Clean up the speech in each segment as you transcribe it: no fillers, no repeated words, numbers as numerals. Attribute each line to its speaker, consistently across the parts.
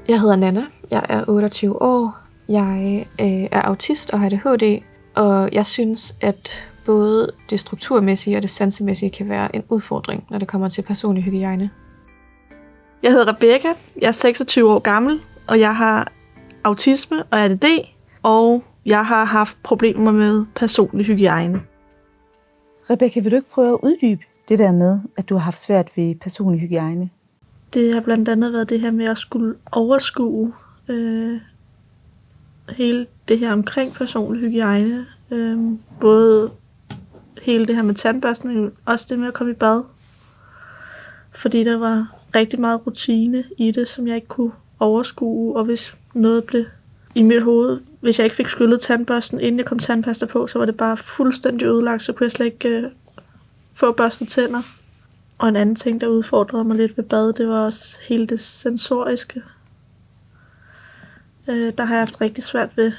Speaker 1: Jeg hedder Nana, jeg er 28 år, jeg er autist og har ADHD, og jeg synes, at både det strukturmæssige og det sansemæssige kan være en udfordring, når det kommer til personlig hygiejne.
Speaker 2: Jeg hedder Rebecca, jeg er 26 år gammel, og jeg har autisme og ADD, og jeg har haft problemer med personlig hygiejne.
Speaker 3: Rebecca, vil du ikke prøve at uddybe det der med, at du har haft svært ved personlig hygiejne?
Speaker 2: Det har blandt andet været det her med at skulle overskue hele det her omkring personlig hygiejne. Både hele det her med tandbørsten, men også det med at komme i bad. Fordi der var rigtig meget rutine i det, som jeg ikke kunne overskue. Og hvis noget blev i mit hoved, hvis jeg ikke fik skyllet tandbørsten, inden jeg kom tandpasta på, så var det bare fuldstændig ødelagt, så kunne jeg slet ikke få børstet tænder. Og en anden ting, der udfordrede mig lidt ved bad, det var også hele det sensoriske. Der har jeg haft rigtig svært ved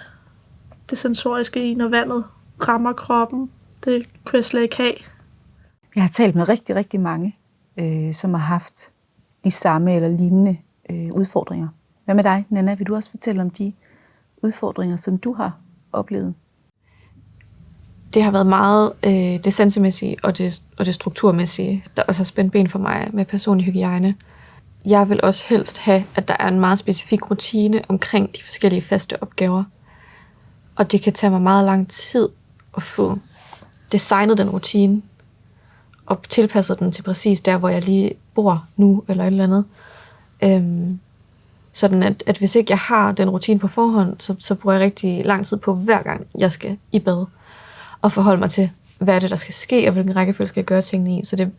Speaker 2: det sensoriske i, når vandet rammer kroppen. Det kunne jeg slet ikke have.
Speaker 3: Jeg har talt med rigtig, rigtig mange, som har haft de samme eller lignende udfordringer. Hvad med dig, Nana? Vil du også fortælle om de udfordringer, som du har oplevet?
Speaker 1: Det har været meget det sansemæssige og det strukturmæssige, der også har spændt ben for mig med personlig hygiejne. Jeg vil også helst have, at der er en meget specifik rutine omkring de forskellige faste opgaver. Og det kan tage mig meget lang tid at få designet den rutine og tilpasset den til præcis der, hvor jeg lige bor nu eller et eller andet. Sådan at hvis ikke jeg har den rutine på forhånd, så bruger jeg rigtig lang tid på hver gang jeg skal i bad og forholde mig til, hvad er det, der skal ske, og hvilken rækkefølge skal jeg gøre tingene i. Så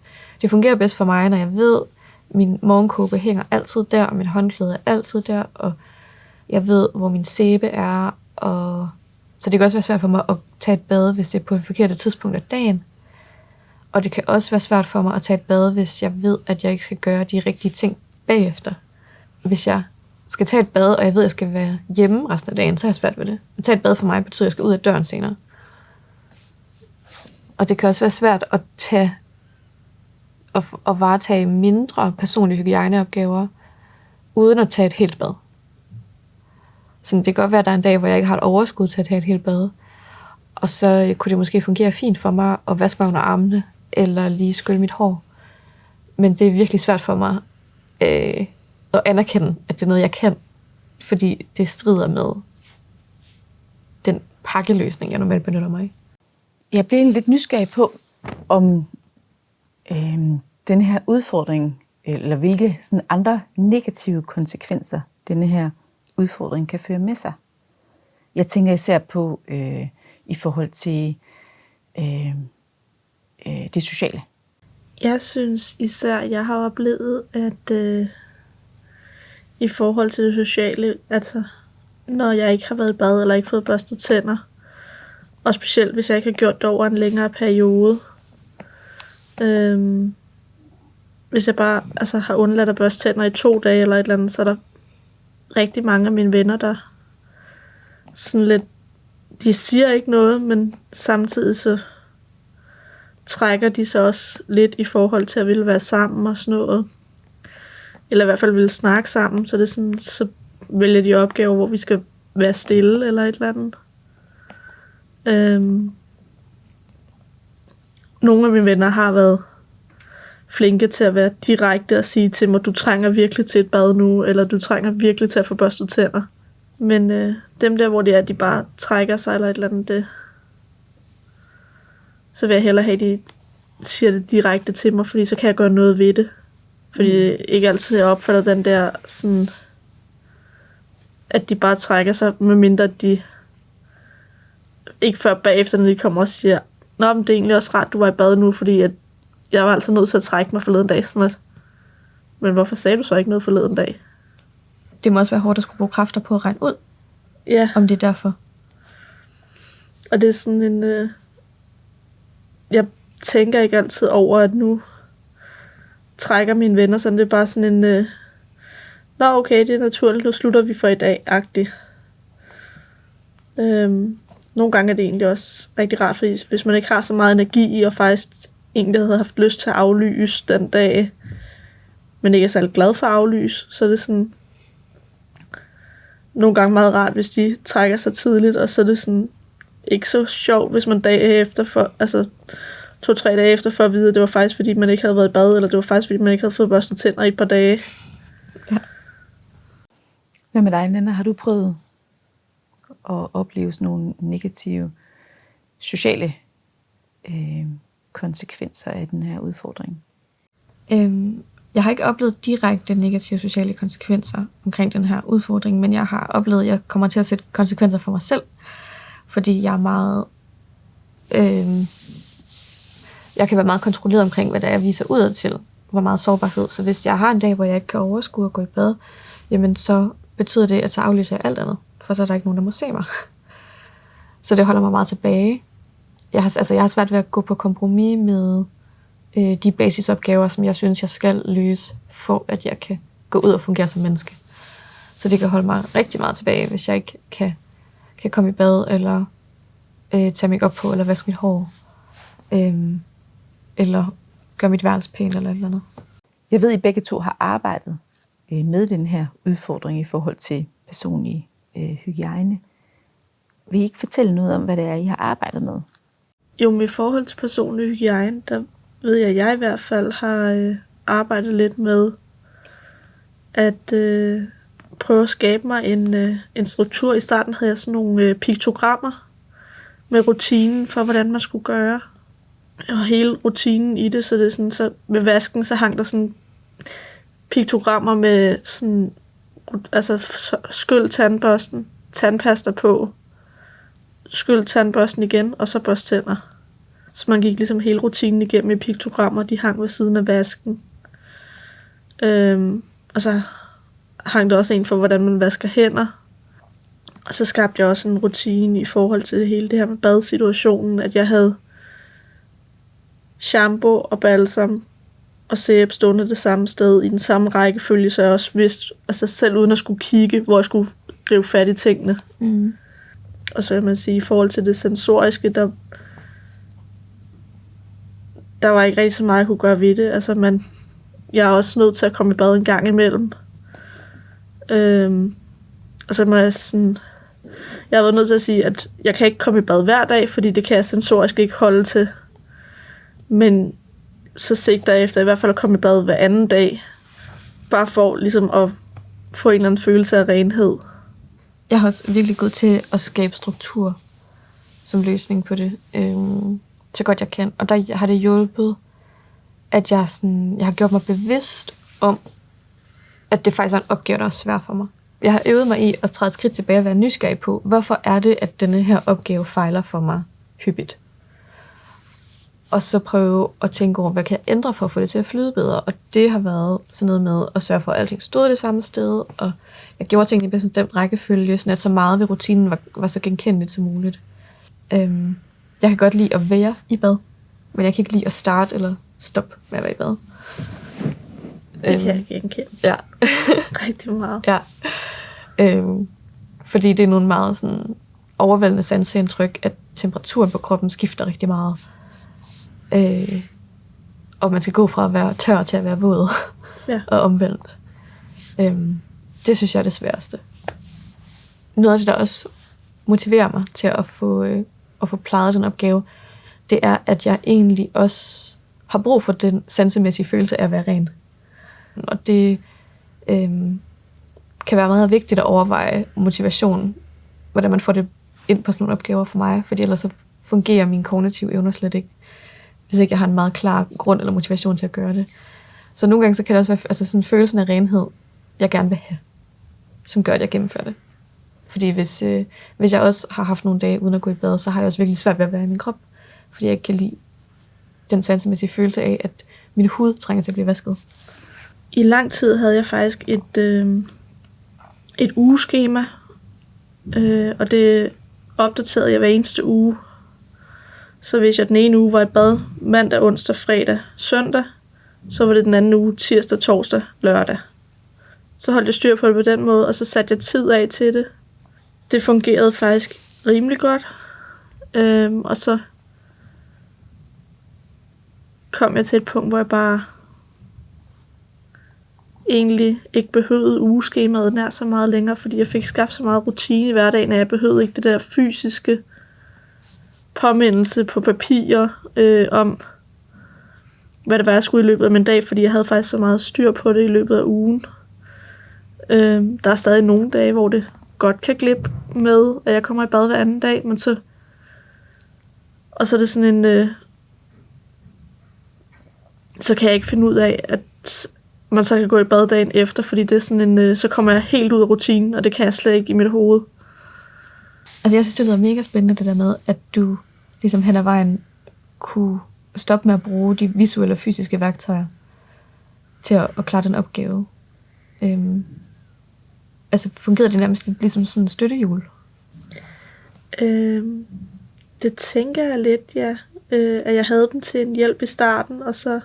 Speaker 1: det fungerer bedst for mig, når jeg ved, min morgenkåbe hænger altid der, og mit håndklæde er altid der, og jeg ved, hvor min sæbe er. Og så det kan også være svært for mig at tage et bad, hvis det er på et forkert tidspunkt af dagen. Og det kan også være svært for mig at tage et bad, hvis jeg ved, at jeg ikke skal gøre de rigtige ting bagefter. Hvis jeg skal tage et bad, og jeg ved, at jeg skal være hjemme resten af dagen, så er jeg svært ved det. At tage et bad for mig betyder, at jeg skal ud af døren senere. Og det kan også være svært at tage og varetage mindre personlige hygiejneopgaver, uden at tage et helt bad. Så det kan godt være, at der er en dag, hvor jeg ikke har et overskud til at tage et helt bad. Og så kunne det måske fungere fint for mig at vaske mig under armene, eller lige skylle mit hår. Men det er virkelig svært for mig at anerkende, at det er noget, jeg kan, fordi det strider med den pakkeløsning, jeg normalt benytter mig i.
Speaker 3: Jeg blev lidt nysgerrig på, om den her udfordring, eller hvilke sådan andre negative konsekvenser denne her udfordring kan føre med sig. Jeg tænker især på i forhold til det sociale.
Speaker 2: Jeg synes især, at jeg har oplevet, at i forhold til det sociale, altså når jeg ikke har været i bad eller ikke fået børstet tænder, og specielt hvis jeg ikke har gjort det over en længere periode, hvis jeg bare har undladt at børste tænder i 2 dage eller et eller andet, så er der rigtig mange af mine venner, der sådan lidt, de siger ikke noget, men samtidig så trækker de sig også lidt i forhold til at ville være sammen og sådan noget. Eller i hvert fald ville snakke sammen, så det er sådan, så vælger de opgaver, hvor vi skal være stille eller et eller andet. Nogle af mine venner har været flinke til at være direkte og sige til mig, du trænger virkelig til et bad nu, eller du trænger virkelig til at få børstet tænder. Men dem der, hvor det er, de bare trækker sig eller et eller andet, det, så vil jeg hellere have, at de siger det direkte til mig, fordi så kan jeg gøre noget ved det. Fordi ikke altid jeg opfatter den der sådan, at de bare trækker sig, medmindre de ikke før bagefter, når de kommer og siger, nå, men det er egentlig også rart, du var i bad nu, fordi at jeg var altså nødt til at trække mig forleden dag. Sådan at, men hvorfor sagde du så ikke noget forleden dag?
Speaker 1: Det må også være hårdt at skulle bruge kræfter på at regne ud,
Speaker 2: Ja.
Speaker 1: om det er derfor.
Speaker 2: Og det er sådan en... jeg tænker ikke altid over, at nu trækker mine venner sådan. Det er bare sådan en... nå, okay, det er naturligt, nu slutter vi for i dag-agtigt. Nogle gange er det egentlig også rigtig rart, fordi hvis man ikke har så meget energi i, og faktisk egentlig havde haft lyst til at aflyse den dag, men ikke er særlig glad for at aflyse, så er det sådan, nogle gange meget rart, hvis de trækker sig tidligt, og så er det sådan ikke så sjovt, hvis man 2-3 dage efter for at vide, at det var faktisk, fordi man ikke havde været i bad, eller det var faktisk, fordi man ikke havde fået børstet tænder i et par dage.
Speaker 3: Ja. Hvad med dig, Nanna? Har du prøvet at opleve sådan nogle negative sociale konsekvenser af den her udfordring?
Speaker 1: Jeg har ikke oplevet direkte negative sociale konsekvenser omkring den her udfordring, men jeg har oplevet, at jeg kommer til at sætte konsekvenser for mig selv, fordi jeg er meget... jeg kan være meget kontrolleret omkring, hvad der jeg viser udad til, hvor meget sårbarhed. Så hvis jeg har en dag, hvor jeg ikke kan overskue at gå i bad, jamen så betyder det, at så aflyser jeg alt andet, for så er der ikke nogen, der må se mig. Så det holder mig meget tilbage. Jeg har svært ved at gå på kompromis med de basisopgaver, som jeg synes, jeg skal løse, for at jeg kan gå ud og fungere som menneske. Så det kan holde mig rigtig meget tilbage, hvis jeg ikke kan komme i bad, eller tage mig op på, eller vaske mit hår, eller gøre mit værelse pænt, eller et eller andet.
Speaker 3: Jeg ved, at I begge to har arbejdet med den her udfordring i forhold til personlig hygiejne. Vil I ikke fortælle noget om, hvad det er, I har arbejdet med?
Speaker 2: Jo, med forhold til personlig hygiejne, der ved jeg, at jeg i hvert fald har arbejdet lidt med at prøve at skabe mig en struktur. I starten havde jeg sådan nogle piktogrammer med rutinen for, hvordan man skulle gøre. Og hele rutinen i det, så det er sådan, så ved vasken, så hang der sådan piktogrammer med sådan, altså skyld tandbørsten, tandpasta på, skyld tandbørsten igen, og så børste tænder. Så man gik ligesom hele rutinen igennem i piktogrammer, de hang ved siden af vasken. Og så hang der også en for, hvordan man vasker hænder. Og så skabte jeg også en rutine i forhold til hele det her med badsituationen, at jeg havde shampoo og balsam og sæbe stående det samme sted i den samme rækkefølge, så jeg også vidste, altså selv uden at skulle kigge, hvor jeg skulle gribe fat i tingene. Mm. Og så vil man sige, i forhold til det sensoriske, der var ikke rigtig så meget, jeg kunne gøre ved det. Altså, jeg er også nødt til at komme i bad en gang imellem. Og så må jeg sådan... Jeg har været nødt til at sige, at jeg kan ikke komme i bad hver dag, fordi det kan jeg sensorisk ikke holde til. Men så sigter jeg efter i hvert fald at komme i bad hver anden dag. Bare for ligesom at få en eller anden følelse af renhed.
Speaker 1: Jeg har også virkelig gået til at skabe struktur som løsning på det, så godt jeg kan. Og der har det hjulpet, at jeg har gjort mig bevidst om, at det faktisk var en opgave, der var svær for mig. Jeg har øvet mig i at træde et skridt tilbage og være nysgerrig på, hvorfor er det, at denne her opgave fejler for mig hyppigt. Og så prøve at tænke over, hvad kan jeg ændre for at få det til at flyde bedre. Og det har været sådan noget med at sørge for, at alting stod det samme sted, og jeg gjorde tingene i bestemt rækkefølge, sådan at så meget ved rutinen var så genkendeligt som muligt. Jeg kan godt lide at være i bad, men jeg kan ikke lide at starte eller stoppe med at være i bad.
Speaker 2: Det kan jeg genkende.
Speaker 1: Ja.
Speaker 2: Rigtig meget.
Speaker 1: Ja. Fordi det er nogle meget sådan overvældende sanseindtryk, at temperaturen på kroppen skifter rigtig meget. Og man skal gå fra at være tør til at være våd. Ja. Og omvendt. Det synes jeg er det sværeste. Noget af det, der også motiverer mig til at få plejet den opgave, det er, at jeg egentlig også har brug for den sansemæssige følelse af at være ren. Og det kan være meget vigtigt at overveje motivation, hvordan man får det ind på sådan nogle opgaver for mig, fordi ellers så fungerer mine kognitive evner slet ikke, hvis ikke jeg har en meget klar grund eller motivation til at gøre det. Så nogle gange så kan det også være sådan følelsen af renhed, jeg gerne vil have, som gør, at jeg gennemfører det. Fordi hvis jeg også har haft nogle dage uden at gå i bad, så har jeg også virkelig svært ved at være i min krop, fordi jeg ikke kan lide den sansemæssige følelse af, at min hud trænger til at blive vasket.
Speaker 2: I lang tid havde jeg faktisk et ugeskema, og det opdaterede jeg hver eneste uge. Så hvis jeg den ene uge var i bad mandag, onsdag, fredag, søndag, så var det den anden uge tirsdag, torsdag, lørdag. Så holdt jeg styr på det på den måde, og så satte jeg tid af til det. Det fungerede faktisk rimelig godt. Og så kom jeg til et punkt, hvor jeg bare egentlig ikke behøvede ugeskemaet nær så meget længere, fordi jeg fik skabt så meget rutine i hverdagen, at jeg behøvede ikke det der fysiske påmindelse på papir om, hvad det var, jeg skulle i løbet af min dag, fordi jeg havde faktisk så meget styr på det i løbet af ugen. Der er stadig nogle dage, hvor det godt kan glippe med, at jeg kommer i bad hver anden dag, men så... Og så er det sådan en... så kan jeg ikke finde ud af, at man så kan gå i bad dagen efter, fordi det er sådan en... så kommer jeg helt ud af rutinen, og det kan jeg slet ikke i mit hoved.
Speaker 1: Altså jeg synes, det lyder mega spændende, det der med, at du ligesom hen ad vejen kunne stoppe med at bruge de visuelle og fysiske værktøjer til at klare den opgave. Altså fungerede det nærmest ligesom sådan en støttehjul?
Speaker 2: Det tænker jeg lidt, ja. At jeg havde dem til en hjælp i starten, og så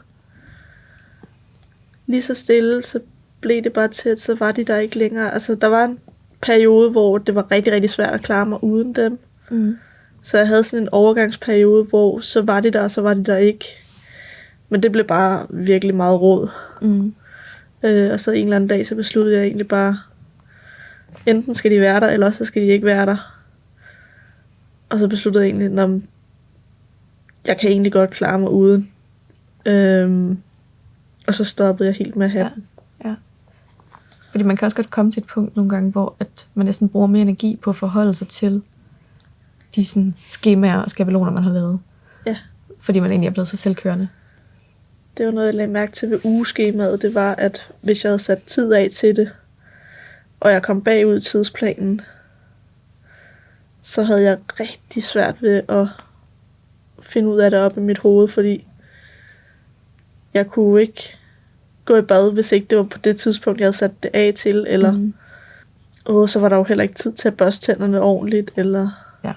Speaker 2: lige så stille, så blev det bare til, at så var de der ikke længere. Altså der var en periode, hvor det var rigtig, rigtig svært at klare mig uden dem. Så jeg havde sådan en overgangsperiode, hvor så var de der, og så var de der ikke. Men det blev bare virkelig meget råd. Og så en eller anden dag, så besluttede jeg egentlig bare, enten skal de være der, eller så skal de ikke være der. Og så besluttede jeg egentlig, at jeg kan egentlig godt klare mig uden. Og så stoppede jeg helt med at have dem.
Speaker 1: Ja. Fordi man kan også godt komme til et punkt nogle gange, hvor at man næsten bruger mere energi på at forholde sig til de sådan, skemaer og skabeloner, man har lavet.
Speaker 2: Ja.
Speaker 1: Fordi man egentlig er blevet så selvkørende.
Speaker 2: Det var noget, jeg lagde mærke til ved ugeskemaet. Det var, at hvis jeg havde sat tid af til det, og jeg kom bagud i tidsplanen, så havde jeg rigtig svært ved at finde ud af det op i mit hoved, fordi jeg kunne ikke gå i bad, hvis ikke det var på det tidspunkt, jeg havde sat det af til, eller så var der jo heller ikke tid til at børste tænderne ordentligt, eller...
Speaker 1: Ja.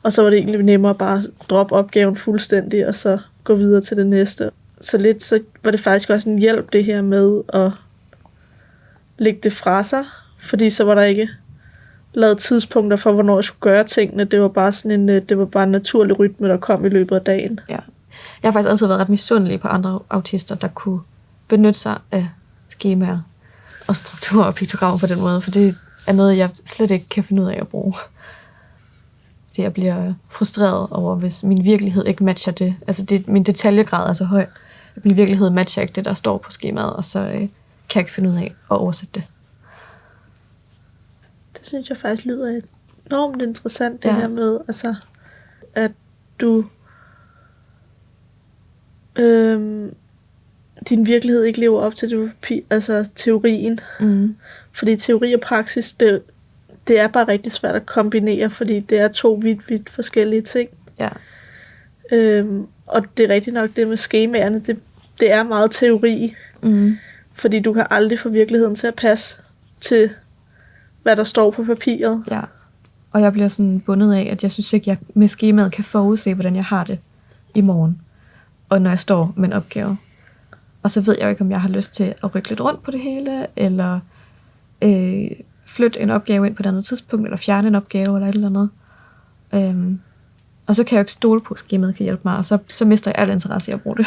Speaker 2: Og så var det egentlig nemmere bare at droppe opgaven fuldstændig, og så gå videre til det næste. Så var det faktisk også en hjælp, det her med at lægge det fra sig, fordi så var der ikke lavet tidspunkter for, hvornår jeg skulle gøre tingene. Det var bare sådan en naturlig rytme, der kom i løbet af dagen.
Speaker 1: Ja. Jeg har faktisk altid været ret misundelig på andre autister, der kunne benytte sig af skemaer og strukturer og piktogrammer på den måde, for det er noget, jeg slet ikke kan finde ud af at bruge. Det jeg bliver frustreret over, hvis min virkelighed ikke matcher det. Altså min detaljegrad er så høj, at min virkelighed matcher ikke det, der står på skemaet, og så kan jeg ikke finde ud af at oversætte det.
Speaker 2: Det synes jeg faktisk lyder enormt interessant, det her med, altså, at du din virkelighed ikke lever op til det, altså teorien. Fordi teori og praksis, det er bare rigtig svært at kombinere, fordi det er to vidt forskellige ting.
Speaker 1: Ja.
Speaker 2: Og det er rigtigt nok, det med skemaerne, det er meget teori. Fordi du kan aldrig få virkeligheden til at passe til, hvad der står på papiret.
Speaker 1: Ja. Og jeg bliver sådan bundet af, at jeg synes ikke, jeg med skemaet kan forudse, hvordan jeg har det i morgen. Og når jeg står med en opgave. Og så ved jeg jo ikke, om jeg har lyst til at rykke lidt rundt på det hele, eller flytte en opgave ind på et andet tidspunkt, eller fjerne en opgave, eller et eller andet. Og så kan jeg jo ikke stole på, at skemaet kan hjælpe mig, og så mister jeg al interesse i at bruge det.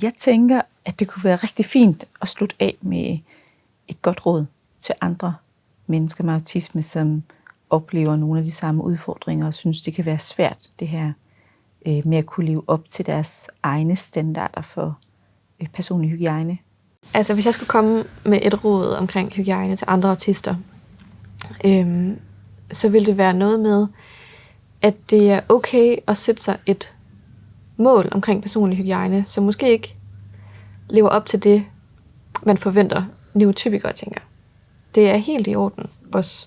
Speaker 3: Jeg tænker, at det kunne være rigtig fint at slutte af med et godt råd til andre mennesker med autisme, som oplever nogle af de samme udfordringer, og synes, det kan være svært, det her med at kunne leve op til deres egne standarder for personlig hygiejne.
Speaker 1: Altså, hvis jeg skulle komme med et råd omkring hygiejne til andre autister, så vil det være noget med, at det er okay at sætte sig et mål omkring personlig hygiejne, som måske ikke lever op til det, man forventer neurotypikere tænker. Det er helt i orden også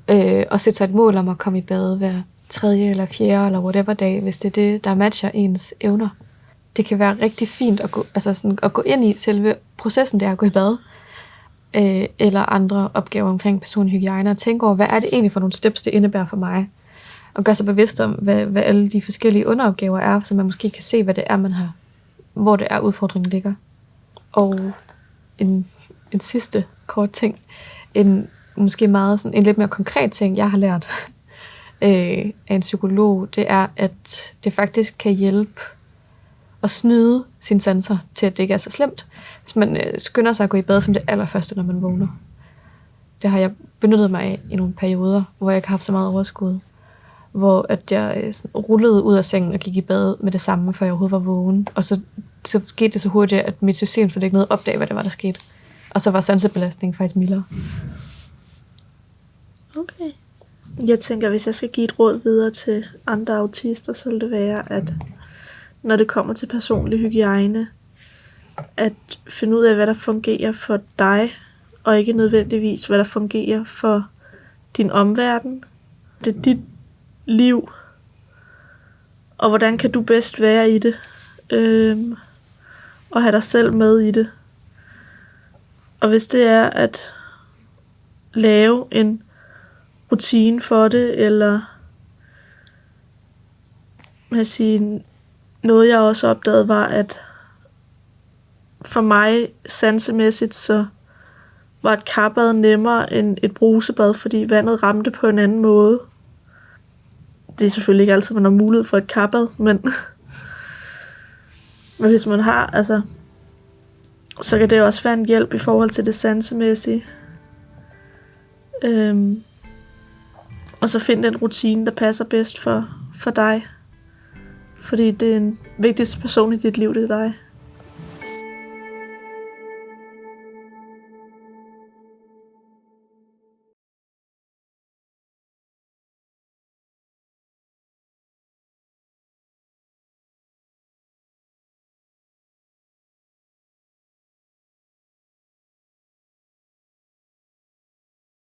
Speaker 1: at sætte sig et mål om at komme i bad hver 3. eller 4. eller whatever dag, hvis det er det, der matcher ens evner. Det kan være rigtig fint at gå ind i selve processen, der at gå i bad, eller andre opgaver omkring personlig hygiejne, og tænke over, hvad er det egentlig for nogle steps, det indebærer for mig, og gøre sig bevidst om, hvad alle de forskellige underopgaver er, så man måske kan se, hvad det er, man har, hvor det er, udfordringen ligger. Og en sidste kort ting, måske meget sådan en lidt mere konkret ting, jeg har lært af en psykolog, det er, at det faktisk kan hjælpe at snyde sine sanser til, at det ikke er så slemt, hvis man skynder sig at gå i bad som det allerførste, når man vågner. Det har jeg benyttet mig af i nogle perioder, hvor jeg ikke har haft så meget overskud. Hvor at jeg rullede ud af sengen og gik i bad med det samme, før jeg overhovedet var vågen. Og så skete det så hurtigt, at mit system så det ikke nåede at opdage, hvad det var, der skete. Og så var sansebelastningen faktisk mildere.
Speaker 2: Okay. Jeg tænker, hvis jeg skal give et råd videre til andre autister, så vil det være, at når det kommer til personlig hygiejne, at finde ud af, hvad der fungerer for dig, og ikke nødvendigvis, hvad der fungerer for din omverden. Det er dit liv, og hvordan kan du bedst være i det, og have dig selv med i det. Og hvis det er at lave en rutine for det, eller noget jeg også opdagede var, at for mig sansemæssigt, så var et karbad nemmere end et brusebad, fordi vandet ramte på en anden måde. Det er selvfølgelig ikke altid, man har mulighed for et karbad, men hvis man har, så kan det også være en hjælp i forhold til det sansemæssige. Og så find den rutine, der passer bedst for dig. Fordi det er den vigtigste person i dit liv, det er dig.